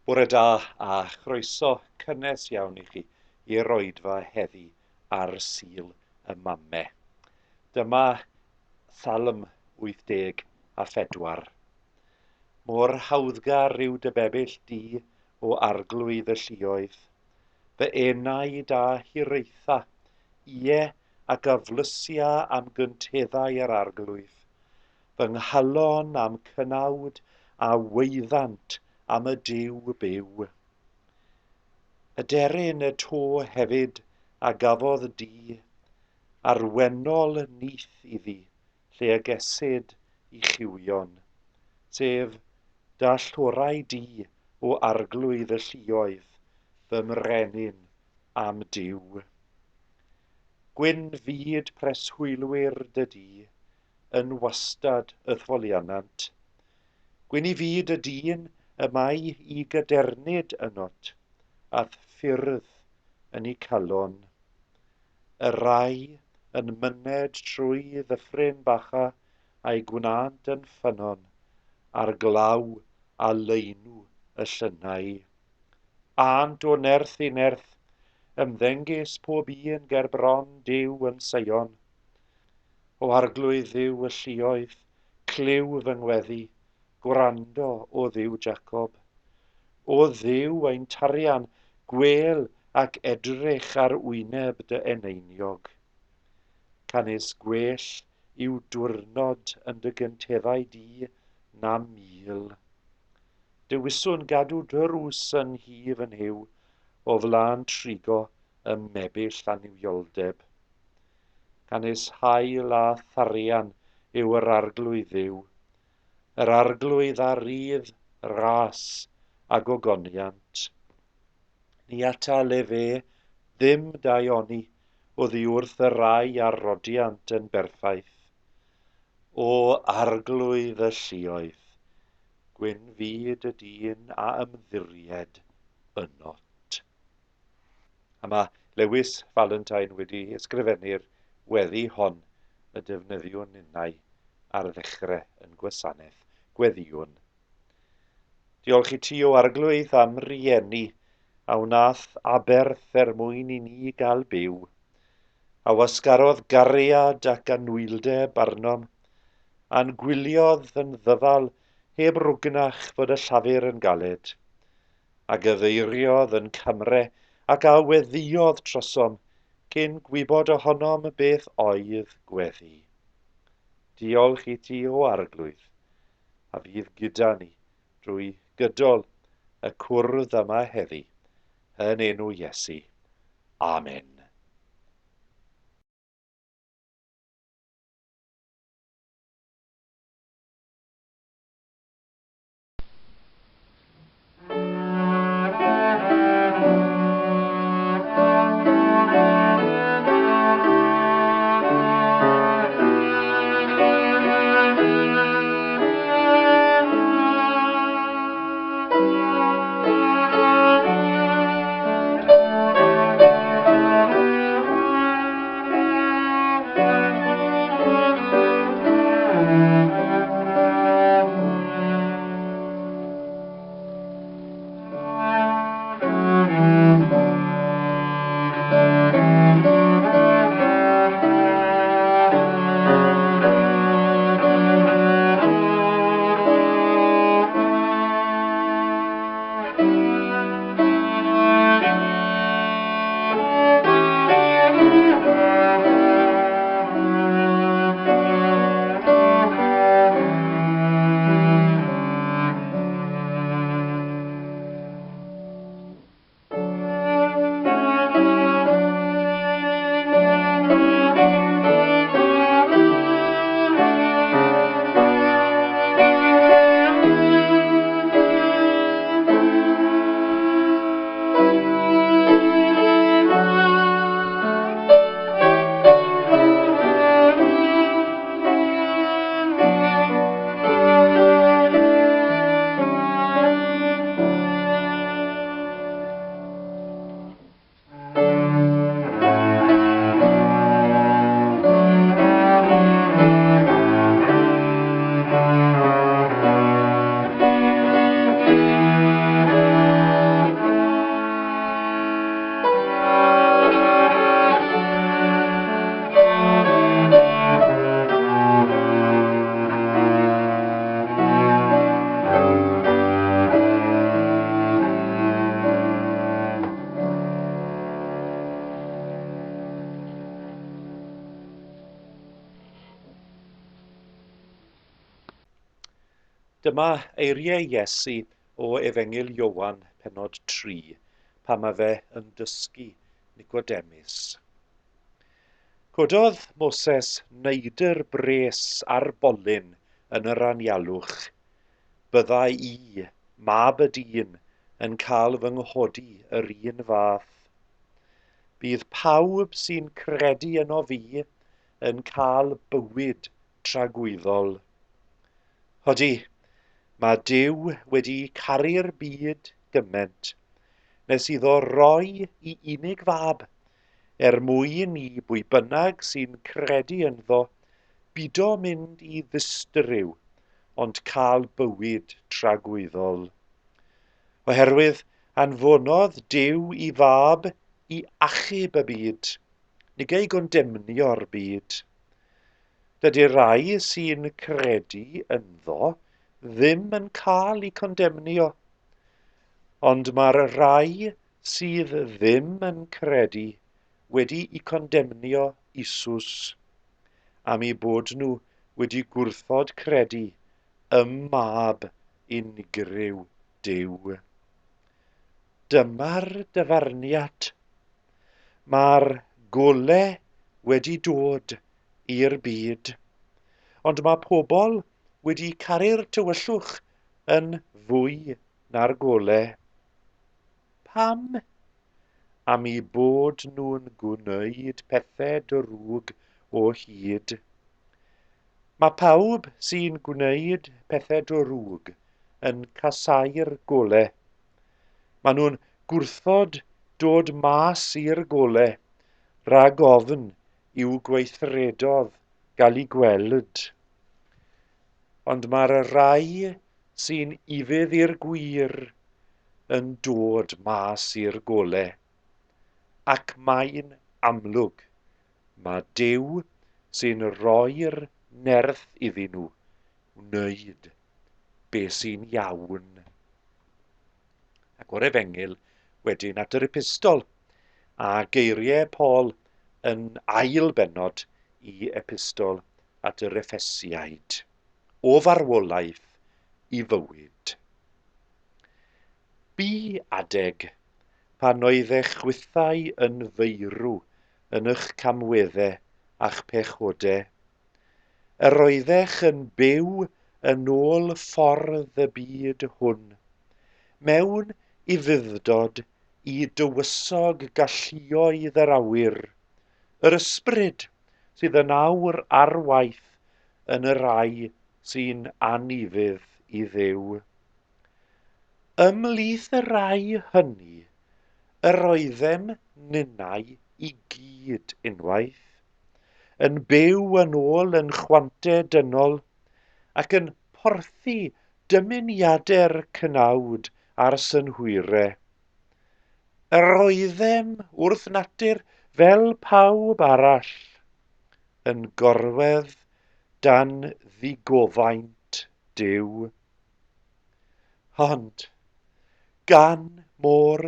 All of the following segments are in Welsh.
Bore da a chroeso cynnes iawn I chi i'r Oedfa heddi ar Sul y Mame. Dyma Salm 84. Mor hawddgar yw dy bebyll di o arglwydd y lluoedd. Fy enaid a hiraetha, ie ac aflysia am gynteddau yr arglwydd. Fy nghalon am cynawd a weiddant am y Duw byw. Aderyn y to hefyd a gafodd di, arwennol nith iddi, lle agesid I chywion, sef da llorau di o arglwydd y lluoedd, fy mrenyn am Duw. Gwyn fyd preswylwyr dy di, yn wastad y ddolianant. Gwyn I fyd y dyn y mae I gydernid ynot, ath ffyrdd yn I calon. Y rai yn myned trwy ddyffryn bacha a'i gwnant yn ffynon, ar glaw a leunw y llynau. Ant o nerth I nerth, ymddengys pob un ger bron Duw yn Sion. O arglwydd Dduw y lluoedd, cliw fy ngweddi, gwrando o Dduw Jacob. O Dduw ein tarian, gwel ac edrych ar wyneb dy eneiniog. Canis gwell yw diwrnod yn dy gynteddau di na 1000. Dewiswn gadw dy rws yn hif yn hyw, o flan trigo y mebyll anifioldeb. Canis hael a tharian yw yr arglwydd Dduw, yr arglwydd a rydd, ras a gogoniant. Ni ata lefe ddim daioni oddi wrth y rai a rodiant yn berffaith. O arglwydd y lluoedd, gwyn fyd y dyn a ymddiried ynot. A mae Lewis Valentine wedi ysgrifennu'r weddi hon y defnyddiwn innau ar ddechrau yn gwasanaeth gweddiwn. Diolch I ti o arglwydd am rieni, a wnaeth aberth mwyn I ni gael byw, a wasgarodd gariad ac anwyldeb arnom, a'n gwyliodd yn ddyfal heb rwgnach fod y llafur yn galed, a gyfeiriodd yn cymre ac a weddiodd trosom cyn gwybod ohonom beth oedd gweddi. Diolch I ti o arglwydd, a fydd gyda ni drwy gydol y cwrdd yma heddi, yn enw Iesu. Amen. Dyma eiriau Iesu o Efengyl Ioan, pennod 3, pan mae fe yn dysgu Nicodemus. Cododd Moses neidr bres ar bolyn yn yr anialwch, byddai I, mab y dyn, yn cael fy nghlodi yr un fath. Bydd pawb sy'n credu yno fi yn cael bywyd tragwyddol. Hodi, mae Duw wedi caru'r byd gymaint, nes iddo roi I unig fab, mwyn I bwy bynnag sy'n credu ynddo, bido mynd I ddistryw, ond cael bywyd tragwyddol. Oherwydd anfonodd Duw I fab I achub y byd, nid ei gondemnio'r byd. Dydy'r rai sy'n credu ynddo ddim yn cael I condemnio, ond mae'r rai sydd ddim yn credu wedi I condemnio Isus, am ei bod nhw wedi gwrthod credu mab unigryw Duw. Dyma'r dyfarniad. Mae'r golau wedi dod i'r byd, ond mae pobl wedi caru'r tywyllwch yn fwy na'r golau. Pam? Am ei bod nhw'n gwneud pethau drwg o hyd. Mae pawb sy'n gwneud pethau drwg yn casáu'r golau. Maen nhw'n gwrthod dod mas i'r golau, rhag ofn i'w gweithredodd gael ei gweld. Ond mae'r rai sy'n ifydd i'r gwir yn dod mas i'r golau. Ac mae'n amlwg, mae Duw sy'n rhoi'r nerth iddyn nhw wneud be sy'n iawn. Ac o'r Efengyl wedyn at yr epistol, a geiriau Paul yn ail bennod I epistol at yr Effesiaid, o farwolaeth I fywyd. Bu adeg pan oedd eich chwythau yn feirw yn eich camweddau a'ch pechodau. Yr oeddech yn byw yn ôl ffordd y byd hwn, mewn I fuddod I dywysog galluoedd yr awyr, yr ysbryd sydd yn awr ar waith yn y rai sy'n anifydd I Dduw. Ymhlith y rai hynny, yr oeddem ninnau I gyd unwaith, yn byw yn ôl yn chwantau dynol ac yn porthi dymuniadau'r cnawd a'r synhwyrau. Yr oeddem wrth natur fel pawb arall, yn gorwedd dan ddigofaint Duw. Ond, gan môr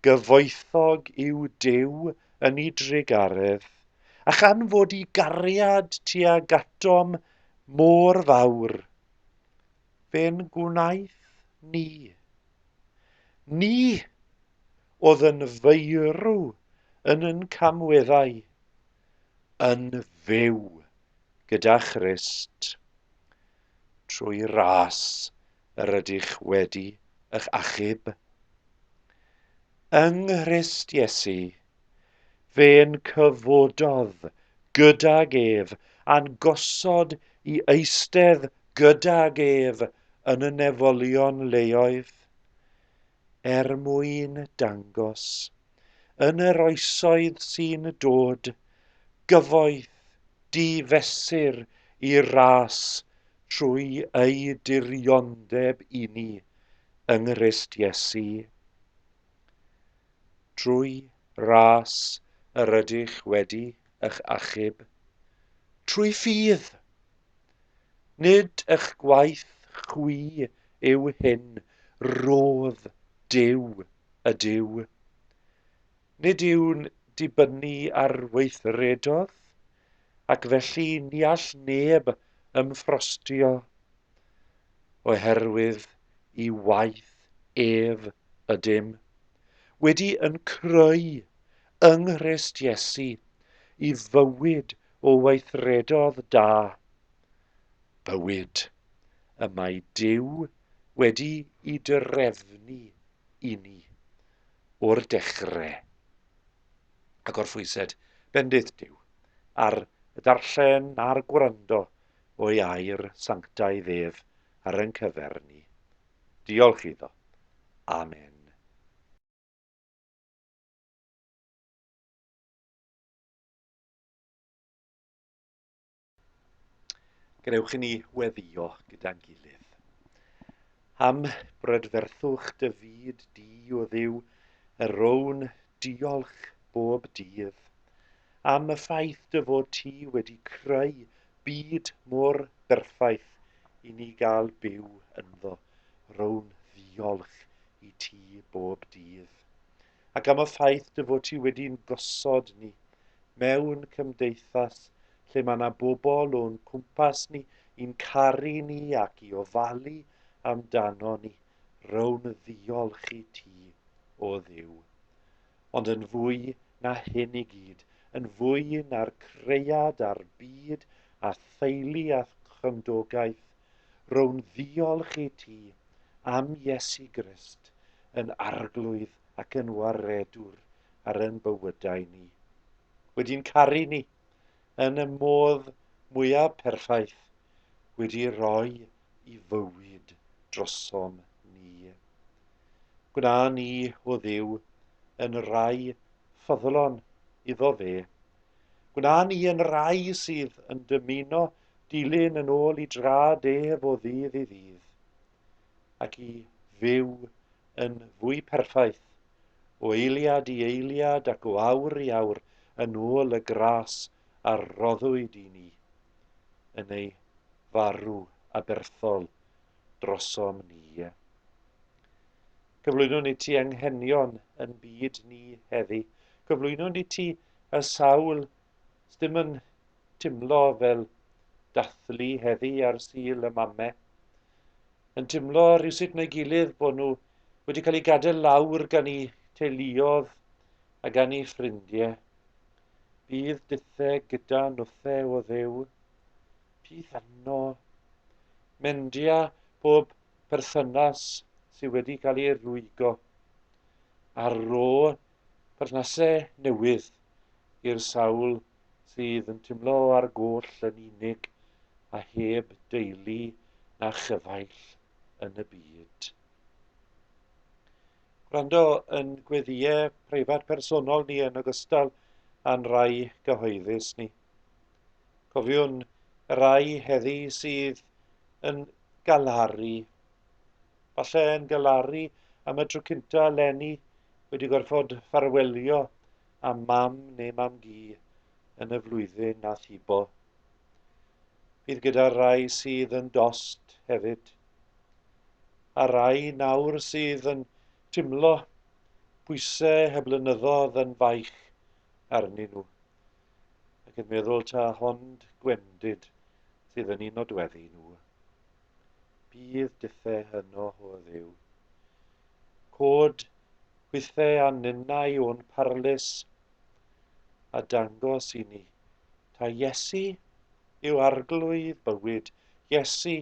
gyfoethog yw Duw yn ei drugaredd, a chan fod ei gariad tuag atom môr fawr, fe'n gwnaeth ni. Ni oedd yn feirw yn ein camweddau, yn fyw gyda Christ. Trwy ras yr ydych wedi eich achub. Yng Nghrist Iesu, fe'n cyfododd gydag ef a'n gosod I eistedd gydag ef yn y nefolion leoedd, mwyn dangos yn yr oesoedd sy'n dod gyfoeth difesur I ras trwy ei dirionddeb I ni yng Nghrist Iesu. Trwy ras yr ydych wedi eich achub, trwy ffydd. Nid eich gwaith chwi yw hyn, rodd Duw ydyw. Nid yw'n dibynnu ar weithredodd, ac felly ni all neb ymffrostio. oherwydd I waith ef ydym, wedi yn creu yng Nghrist Iesu I fywyd o weithredodd da. Bywyd y mae Duw wedi I drefnu I ni o'r dechrau. Ac o'r phwysed, bendith Duw, ar y darllen a'r gwrando o'i air sanctaidd ef ar ein cyfer ni. Diolch iddo. Amen. Gadewch I ni weddio gyda'n gilydd. Am brydferthwch dy fyd di o Dduw, y rown diolch bob dydd. Am y ffaith dy fod ti wedi creu byd mor berffaith I ni gael byw ynddo, rown ddiolch I ti bob dydd. Ac am y ffaith dy fod ti wedi'n gosod ni mewn cymdeithas lle mae yna bobl o'n cwmpas ni i'n caru ni ac I ofalu amdano ni, rown ddiolch I ti o Dduw. Ond yn fwy na hyn I gyd, yn fwy na'r creiad a'r byd a theulu a chymdogaeth, rown ddiolch I ti am Iesu Grist yn arglwydd ac yn waredwr ar ein bywydau ni. Wedi'n caru ni yn y modd mwyaf perffaith, wedi rhoi I fywyd drosom ni. Gwna ni o Dduw yn rai ffyddlon iddo fe. Gwna ni yn rai sydd yn dymuno dilyn yn ôl I drad ef o ddydd I ddydd, ac I fyw yn fwy perffaith, o eiliad I eiliad ac o awr I awr, yn ôl y gras a roddwyd I ni, yn ei farw aberthol drosom ni. Cyflwyno ni ti anghenion yn byd ni heddi. Cyflwyno ni ti y sawl ddim yn timlo fel dathlu heddi ar sul y mamau. Yn timlo rhywsut neu gilydd bod nhw wedi cael ei gadael lawr gan ei teuluodd a gan ei ffrindiau. Bydd dithau gyda nwthau o Dduw. Bydd yno mendia pob perthynas sydd wedi cael ei rwygo a ro perthnasau newydd i'r sawl sydd yn timlo ar goll yn unig a heb deulu na chyfaill yn y byd. Gwrando yn gweddiau preifat personol ni yn ogystal a'n rai gyhoeddus ni. Cofiwn rai heddi sydd yn galaru, falle yn galaru am y tro cynta leni wedi gorfod ffarwelio a mam neu mam gi yn y flwyddyn nath hibo. Bydd gyda rai sydd yn dost hefyd, a rai nawr sydd yn timlo pwysau y blynyddoedd yn faich arnyn nhw, ac yn meddwl ta hond gwendid sydd yn un o dweddi nhw. Bydd dithau hynno o Dduw. Cod gwythau a ninnau o'n parlus a dangos I ni. Ta Iesu yw arglwydd bywyd. Iesu,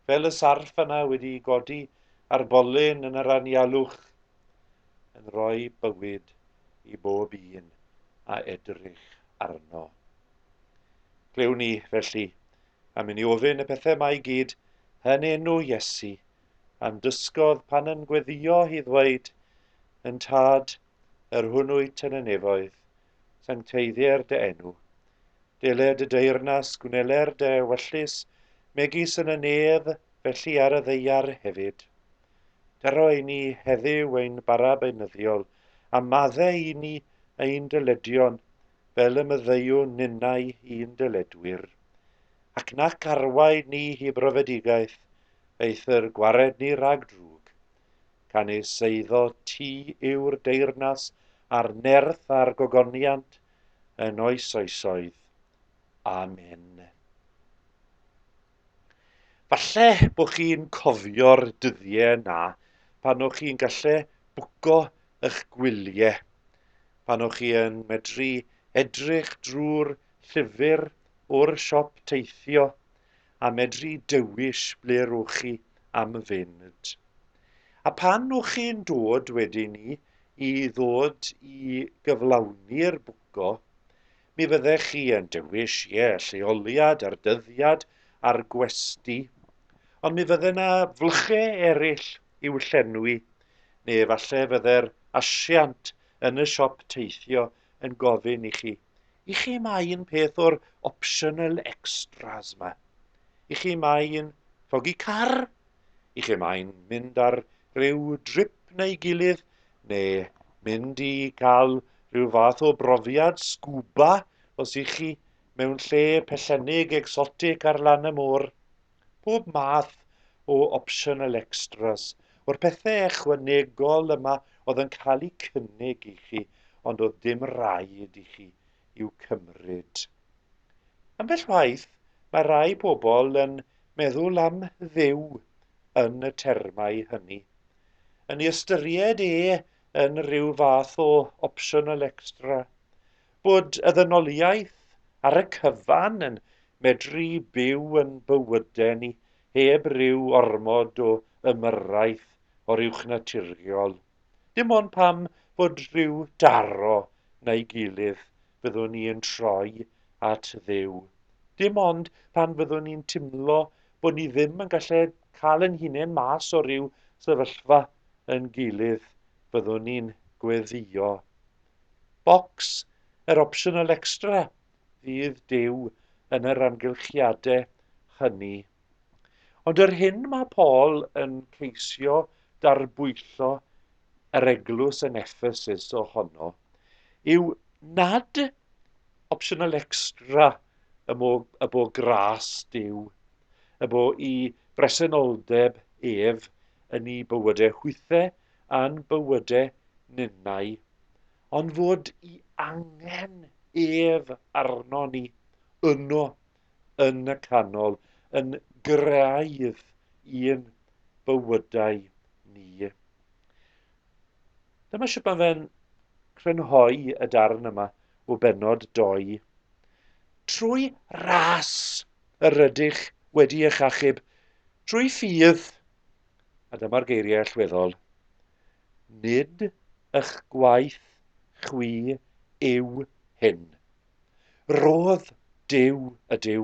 fel y sarff yna wedi godi ar bolyn yn yr anialwch, yn rhoi bywyd I bob un a edrych arno. Glewn ni felly am mynd I ofyn y pethau mae I gyd yn enw Iesu, a'n dysgodd pan yn gweddio I ddweud, yn tad, yr hwnnwyd yn y nefoedd, sancteiddiau'r dy enw. Deled y deyrnas, gwneler dy wellus, megis yn y nedd, felly ar y ddeiar hefyd. Dero I ni heddiw ein bara beunyddiol, a maddau I ni ein dyledion, fel y myddeiwn ninnau i'n dyledwyr. Ac nac arwain ni hi brofedigaeth, eith yr gwared ni rag drwg. Canis eiddo ti yw'r deyrnas a'r nerth a'r gogoniant yn oes oesoedd. Amen. Falle bod chi'n cofio'r dyddiau na pan o'ch chi'n gallu bwco eich gwyliau, pan o'ch chi yn medru edrych drwy'r llyfr o'r siop teithio a medru dewis ble rwch chi am fynd. A pan o'ch chi'n dod wedyn ni i ddod i gyflawni'r bwco, mi fyddech chi yn dewis, lleoliad a'r dyddiad a'r gwesti, ond mi fydde yna flchau eraill i'w llenwi, neu falle fydde'r asiant yn y siop teithio yn gofyn i chi mae un peth o'r optional extras yma? I chi mae un llogi car? I chi mae'n mynd ar ryw drip neu gilydd, neu mynd i cael rhyw fath o brofiad scuba os i chi mewn lle pellenig exotic ar lan y môr. Pob math o optional extras, o'r pethau ychwanegol yma oedd yn cael eu cynnig i chi, ond oedd dim rhaid i chi i'w cymryd. Ambell waith, mae rai pobl yn meddwl am ddew yn y termau hynny, yn ei ystyried yn rhyw fath o optional extra, bod y ddynoliaeth ar y cyfan yn medru byw yn bywydau ni heb ryw ormod o ymyrraeth o'r uwchnaturiol. Dim ond pam fod rhyw daro neu gilydd byddwn ni yn troi at ddew. Dim ond pan fyddwn ni'n teimlo bod ni ddim yn gallu cael ein hunain mas o ryw sefyllfa yn gilydd, byddwn ni'n gweddio. Bocs yr optional extra fydd Duw yn yr amgylchiadau hynny. Ond yr hyn mae Paul yn ceisio darbwyllo yr eglwys yn Effesus ohono yw nad optional extra y bo gras Duw, y bo i bresenoldeb ef yn ei bywydau chwythau a'n bywydau ninnau, ond fod i angen ef arno ni yno yn y canol, yn graidd i'n bywydau ni. Dyma sut mae fe'n crynhoi y darn yma o bennod 2. Trwy ras yr ydych wedi eich achub, trwy ffydd, a dyma'r geiriau allweddol, nid eich gwaith chwi yw hyn. Roedd Duw ydyw.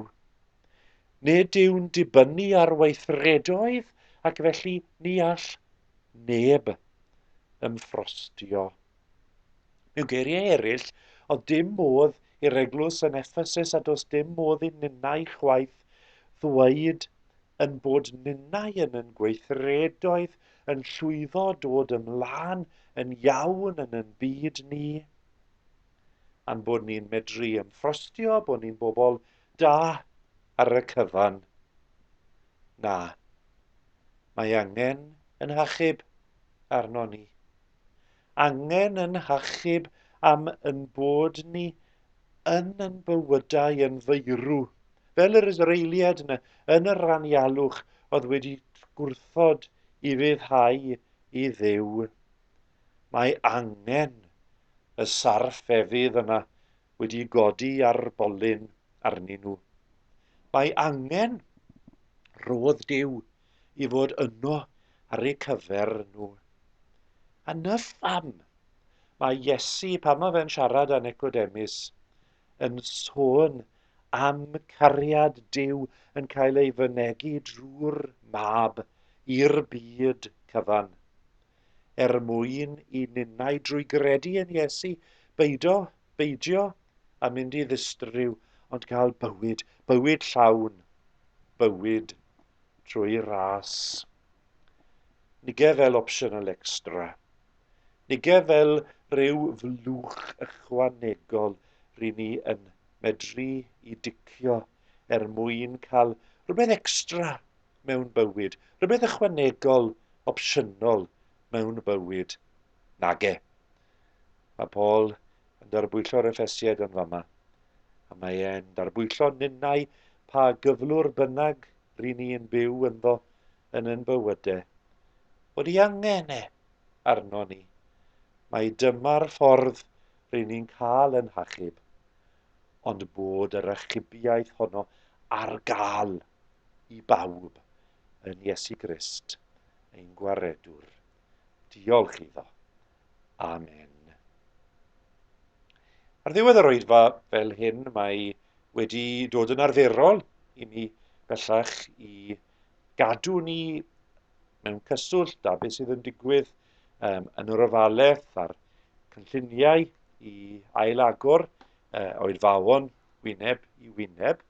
Nid yw'n dibynnu ar weithredoedd ac felly ni all neb ymffrostio. Mewn geiriau eraill, oedd dim modd i'r eglwys yn Effesus a does dim modd i ninnau chwaith ddweud yn bod ninnau yn gweithredoedd yn llwyddo dod ymlaen yn iawn yn ein byd ni, a'n bod ni'n medru ymffrostio, bod ni'n bobl da ar y cyfan. Na, mae angen yn hachub arno ni. Angen yn hachub am yn bod ni yn bywydau yn feirw, fel yr Israeliad yn yr anialwch oedd wedi gwrthod i fyddhau i Dduw. Mae angen y sarf efydd yna wedi godi ar bolyn arnyn nhw. Mae angen roedd Duw i fod yno ar eu cyfer nhw. A nyff am, mae Iesu, pan mae fe'n siarad â Nicodemus, yn sôn am cariad Duw yn cael ei fynegu drwy'r mab i'r byd cyfan. Mwyn i ninnau drwy gredu yn Iesu beidio a mynd i ddistryw, ond cael bywyd llawn, bywyd trwy ras. Nige fel optional extra. Nige fel ryw flwch ychwanegol rydyn ni yn medru i dicio mwyn cael rhywbeth extra mewn bywyd, rhywbeth ychwanegol, opsiynol mewn bywyd. Nage. Mae Paul yn darbwyllo'r Effesiaid yn fama, a mae e'n darbwyllo ninnau pa gyflwr bynnag rydyn ni'n byw ynddo yn ein bywydau, bod ei angen arno ni. Mae dyma'r ffordd rydyn ni'n cael yn hachub, ond bod yr achubiaeth honno ar gael i bawb yn Iesu Grist, ein gwaredwr. Diolch iddo. Amen. Ar ddiwedd yr Oedfa fel hyn, mae wedi dod yn arferol i mi bellach i gadw ni mewn cyswllt â beth sydd yn digwydd yn yr ofalaeth a'r cynlluniau i ailagor Oedfawon wyneb i wyneb.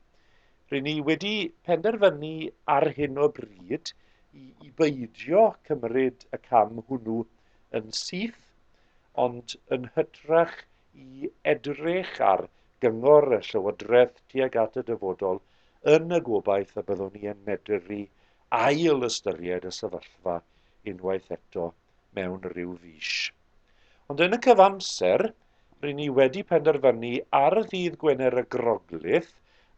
Rydyn ni wedi penderfynu ar hyn o bryd i beidio cymryd y cam hwnnw yn syth, ond yn hytrach i edrych ar gyngor y Llywodraeth tuag at y dyfodol yn y gobaith y byddwn ni yn medru ail ystyried y sefyllfa unwaith eto mewn rhyw fis. Ond yn y cyfamser, rydyn ni wedi penderfynu ar ddydd Gwener y Groglith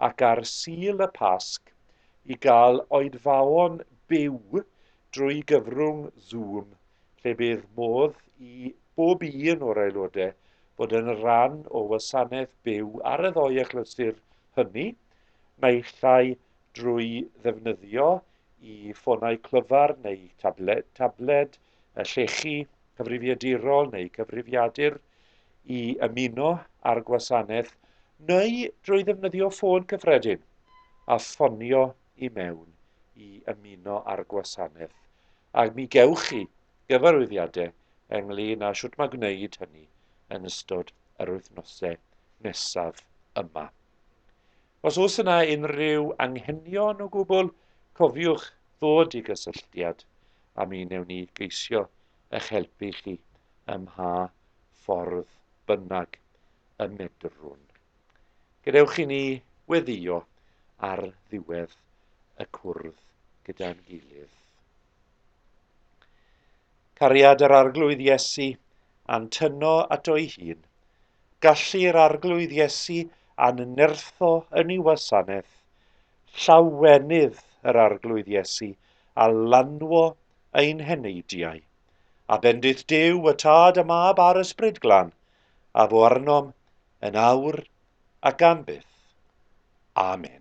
ac ar Sul y Pasg i gael oedfawon byw drwy gyfrwng Zoom, lle bydd modd i bob un o'r aelodau bod yn rhan o wasanaeth byw ar y ddoi achlysur hynny, naill drwy ddefnyddio i ffonau clyfar neu tabled, llechi cyfrifiadurol neu cyfrifiadur i ymuno ar gwasanaeth, neu drwy ddefnyddio ffôn cyffredin a ffonio i mewn i ymuno ar gwasanaeth. A mi gewch chi gyfarwyddiadau ynglyn â sut mae gwneud hynny yn ystod yr wythnosau nesaf yma. Os oes yna unrhyw anghenion o gwbl, cofiwch ddod i gysylltiad a mi wnewn ni geisio eich helpu chi ym mha ffordd bynnag y medrwn. Gadewch i ni weddio ar ddiwedd y cwrdd gyda'n gilydd. Cariad yr arglwydd Iesu a'n tyno at o'i hun, gallu'r arglwydd Iesu a'n nertho yn ei wasanaeth, llawenydd yr arglwydd Iesu a lanwo ein heneidiau, a bendith Duw y Tad y Mab a'r Ysbryd Glân, a fo arnom yn awr ac am byth. Amen.